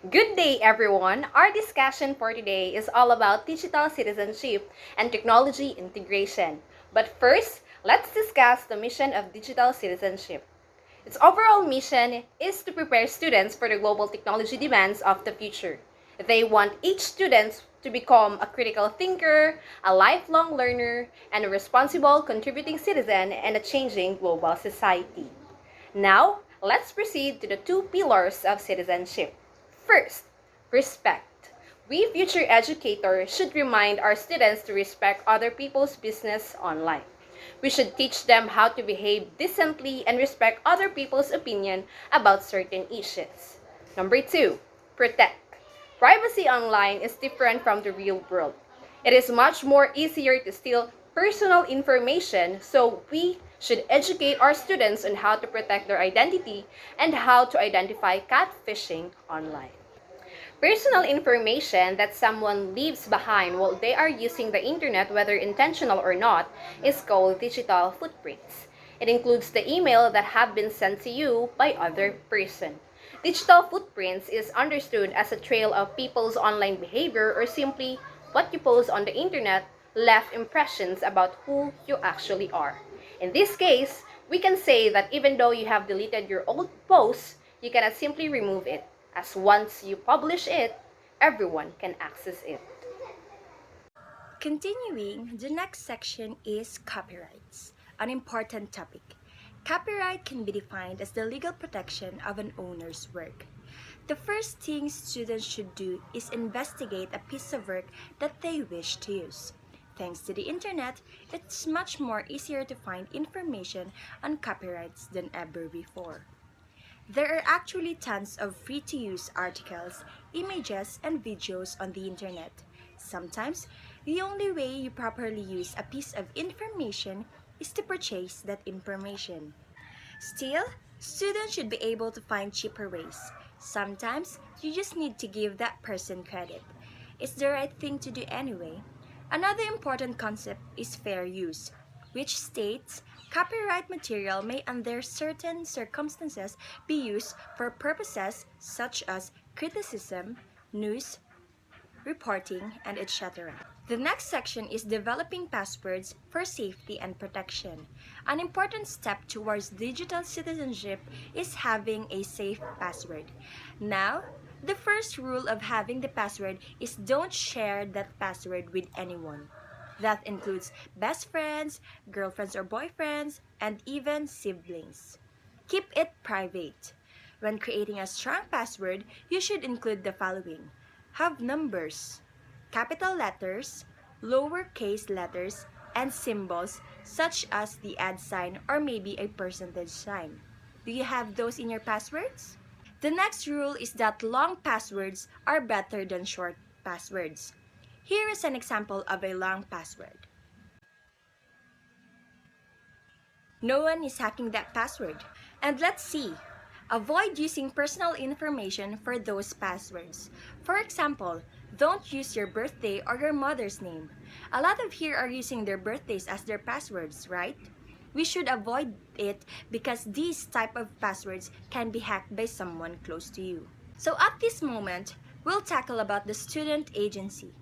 Good day, everyone. Our discussion for today is all about digital citizenship and technology integration. But first, let's discuss the mission of digital citizenship. Its overall mission is to prepare students for the global technology demands of the future. They want each student to become a critical thinker, a lifelong learner, and a responsible contributing citizen in a changing global society. Now, let's proceed to the two pillars of citizenship. First, respect. We future educators should remind our students to respect other people's business online. We should teach them how to behave decently and respect other people's opinion about certain issues. Number two, protect. Privacy online is different from the real world. It is much more easier to steal personal information, so we should educate our students on how to protect their identity and how to identify catfishing online. Personal information that someone leaves behind while they are using the internet, whether intentional or not, is called digital footprints. It includes the email that have been sent to you by other person. Digital footprints is understood as a trail of people's online behavior or simply what you post on the internet left impressions about who you actually are. In this case, we can say that even though you have deleted your old post, you cannot simply remove it, as once you publish it, everyone can access it. Continuing, the next section is copyrights, an important topic. Copyright can be defined as the legal protection of an owner's work. The first thing students should do is investigate a piece of work that they wish to use. Thanks to the internet, it's much more easier to find information on copyrights than ever before. There are actually tons of free-to-use articles, images, and videos on the internet. Sometimes, the only way you properly use a piece of information is to purchase that information. Still, students should be able to find cheaper ways. Sometimes, you just need to give that person credit. It's the right thing to do anyway. Another important concept is fair use, which states copyright material may under certain circumstances be used for purposes such as criticism, news, reporting, and etc. The next section is developing passwords for safety and protection. An important step towards digital citizenship is having a safe password. Now, the first rule of having the password is don't share that password with anyone. That includes best friends, girlfriends or boyfriends, and even siblings. Keep it private. When creating a strong password, you should include the following. Have numbers, capital letters, lowercase letters, and symbols such as the @ sign or maybe a percentage sign. Do you have those in your passwords? The next rule is that long passwords are better than short passwords. Here is an example of a long password. No one is hacking that password. And let's see. Avoid using personal information for those passwords. For example, don't use your birthday or your mother's name. A lot of here are using their birthdays as their passwords, right? We should avoid it because these type of passwords can be hacked by someone close to you. So at this moment, we'll tackle about the student agency.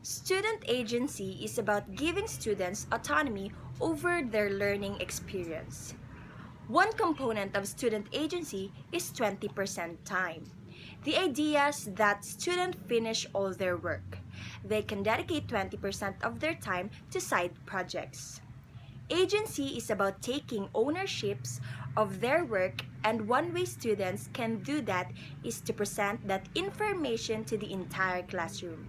Student agency is about giving students autonomy over their learning experience. One component of student agency is 20% time. The idea is that students finish all their work. They can dedicate 20% of their time to side projects. Agency is about taking ownerships of their work, and one way students can do that is to present that information to the entire classroom.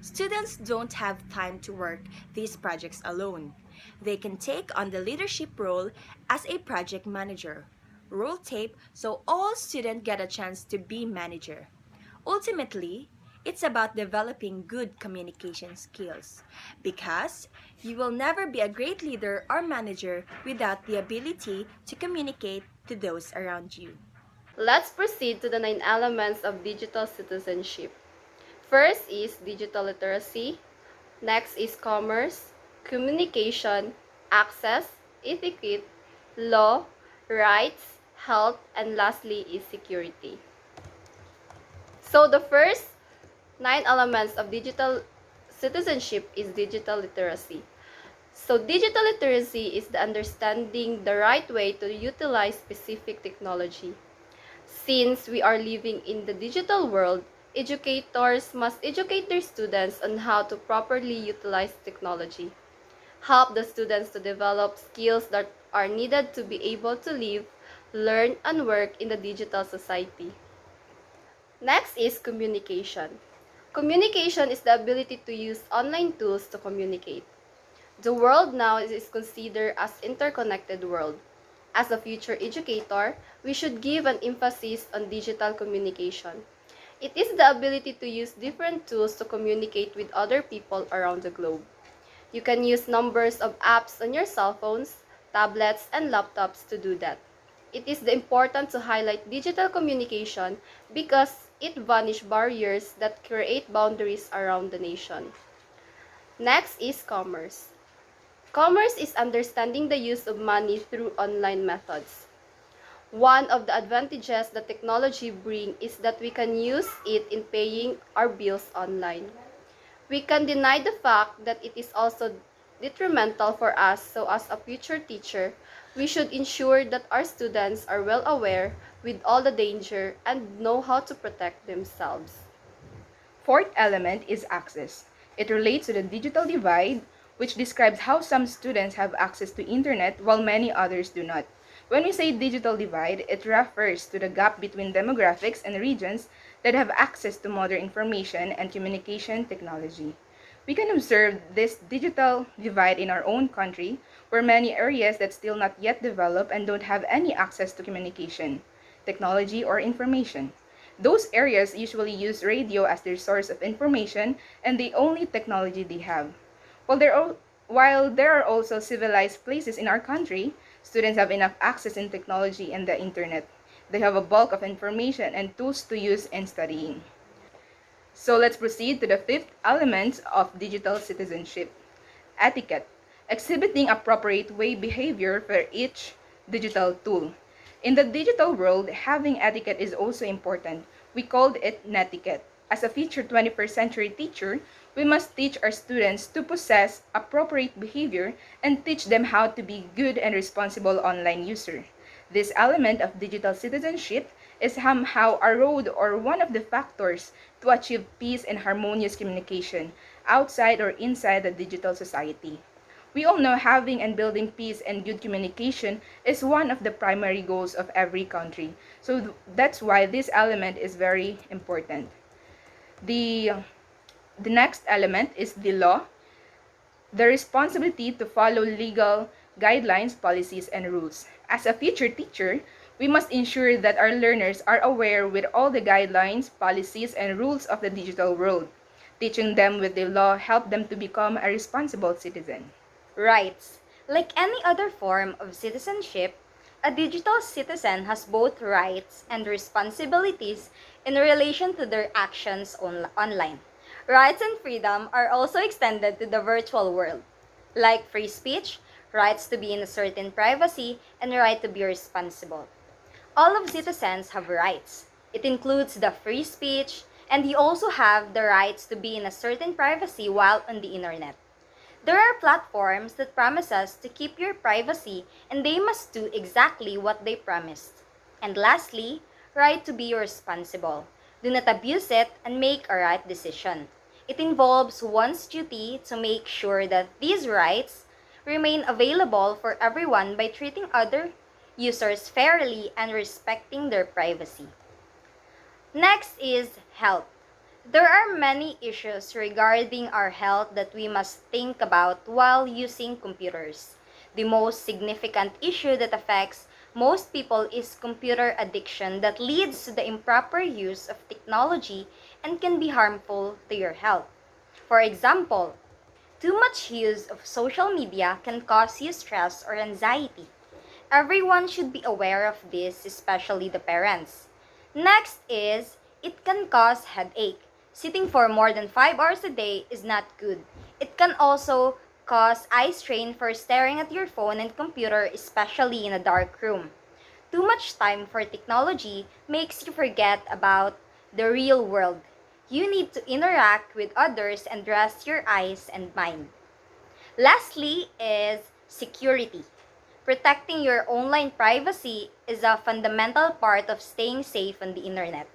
Students don't have time to work these projects alone. They can take on the leadership role as a project manager. Role tape so all students get a chance to be manager. Ultimately, it's about developing good communication skills because you will never be a great leader or manager without the ability to communicate to those around you. Let's proceed to the 9 elements of digital citizenship. First is digital literacy. Next is commerce, communication, access, etiquette, law, rights, health, and lastly is security. So the first 9 elements of digital citizenship is digital literacy. So digital literacy is the understanding the right way to utilize specific technology. Since we are living in the digital world, educators must educate their students on how to properly utilize technology, help the students to develop skills that are needed to be able to live, learn, and work in the digital society. Next is communication. Communication is the ability to use online tools to communicate. The world now is considered as interconnected world. As a future educator, we should give an emphasis on digital communication. It is the ability to use different tools to communicate with other people around the globe. You can use numbers of apps on your cell phones, tablets, and laptops to do that. It is important to highlight digital communication because it vanishes barriers that create boundaries around the nation. Next is commerce. Commerce is understanding the use of money through online methods. One of the advantages that technology brings is that we can use it in paying our bills online. We can deny the fact that it is also detrimental for us, so as a future teacher, we should ensure that our students are well aware with all the danger and know how to protect themselves. Fourth element is access. It relates to the digital divide, which describes how some students have access to internet while many others do not. When we say digital divide, it refers to the gap between demographics and regions that have access to modern information and communication technology. We can observe this digital divide in our own country, where many areas that still not yet developed and don't have any access to communication, technology, or information. Those areas usually use radio as their source of information and the only technology they have. While there are also civilized places in our country, students have enough access in technology and the internet. They have a bulk of information and tools to use in studying. So let's proceed to the fifth element of digital citizenship: etiquette, exhibiting appropriate way behavior for each digital tool. In the digital world, having etiquette is also important. We called it netiquette. As a future 21st century teacher, we must teach our students to possess appropriate behavior and teach them how to be good and responsible online user. This element of digital citizenship is somehow a road or one of the factors to achieve peace and harmonious communication outside or inside the digital society. We all know having and building peace and good communication is one of the primary goals of every country. So that's why this element is very important. The, the next element is the law, the responsibility to follow legal guidelines, policies, and rules. As a future teacher, we must ensure that our learners are aware with all the guidelines, policies, and rules of the digital world. Teaching them with the law help them to become a responsible citizen. Rights. Like any other form of citizenship, a digital citizen has both rights and responsibilities in relation to their actions online. Rights and freedom are also extended to the virtual world, like free speech, rights to be in a certain privacy, and the right to be responsible. All of citizens have rights. It includes the free speech, and you also have the rights to be in a certain privacy while on the internet. There are platforms that promise us to keep your privacy, and they must do exactly what they promised. And lastly, right to be responsible. Do not abuse it and make a right decision. It involves one's duty to make sure that these rights remain available for everyone by treating other users fairly and respecting their privacy. Next is health. There are many issues regarding our health that we must think about while using computers. The most significant issue that affects most people is computer addiction that leads to the improper use of technology and can be harmful to your health. For example, too much use of social media can cause you stress or anxiety. Everyone should be aware of this, especially the parents. Next is, it can cause headache. Sitting for more than 5 hours a day is not good. It can also cause eye strain for staring at your phone and computer, especially in a dark room. Too much time for technology makes you forget about the real world. You need to interact with others and rest your eyes and mind. Lastly is security. Protecting your online privacy is a fundamental part of staying safe on the internet.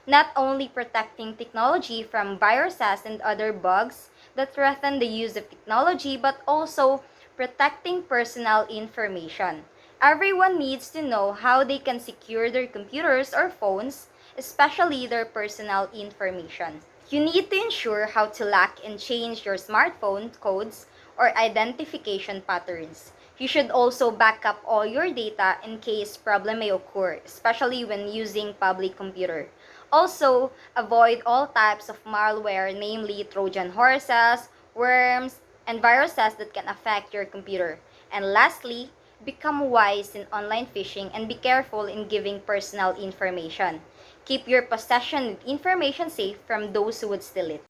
Not only protecting technology from viruses and other bugs that threaten the use of technology, but also protecting personal information. Everyone needs to know how they can secure their computers or phones, especially their personal information. You need to ensure how to lock and change your smartphone codes or identification patterns. You should also back up all your data in case problem may occur, especially when using public computer. Also, avoid all types of malware, namely Trojan horses, worms, and viruses that can affect your computer. And lastly, become wise in online phishing and be careful in giving personal information. Keep your possession of information safe from those who would steal it.